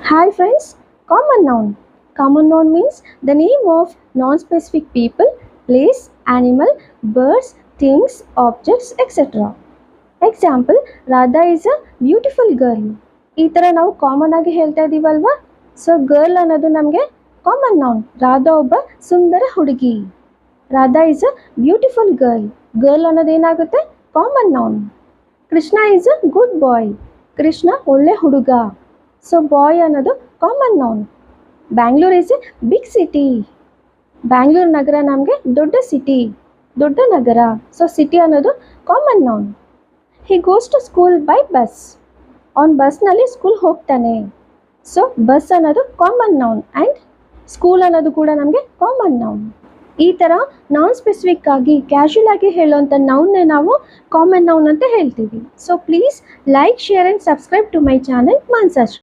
Hi friends, common noun. Common noun means the name of non-specific people, place, animal, birds, things, objects, etc. Example, Radha is a beautiful girl. ಈ ಥರ ನಾವು common ಆಗಿ ಹೇಳ್ತಾ ಇದೀವಲ್ವಾ. So girl ಅನ್ನೋದು ನಮಗೆ common noun. Radha ಒಬ್ಬ ಸುಂದರ ಹುಡುಗಿ. Radha is a beautiful girl. Girl ಅನ್ನೋದು ಏನಾಗುತ್ತೆ common noun. Krishna is a good boy. Krishna ಒಳ್ಳೆ ಹುಡುಗ. ಸೊ ಬಾಯ್ ಅನ್ನೋದು common noun. Bangalore is a big city. Bangalore ನಗರ ನಮಗೆ ದೊಡ್ಡ ಸಿಟಿ, ದೊಡ್ಡ ನಗರ. ಸೊ ಸಿಟಿ ಅನ್ನೋದು common noun. He goes to school by bus. ಅವನು ಬಸ್ನಲ್ಲಿ ಸ್ಕೂಲ್ ಹೋಗ್ತಾನೆ. ಸೊ ಬಸ್ ಅನ್ನೋದು ಕಾಮನ್ ನೌನ್ ಆ್ಯಂಡ್ ಸ್ಕೂಲ್ ಅನ್ನೋದು ಕೂಡ ನಮಗೆ ಕಾಮನ್ ನೌನ್. ಈ ಥರ ನಾನ್ ಸ್ಪೆಸಿಫಿಕ್ ಆಗಿ ಕ್ಯಾಶುಯಲ್ ಆಗಿ ಹೇಳೋವಂಥ ನೌನ್ನೇ ನಾವು ಕಾಮನ್ ನೌನ್ ಅಂತ ಹೇಳ್ತೀವಿ. So please like, share and subscribe to my channel ಮಾನ್ಸಾಶ್ರೀ.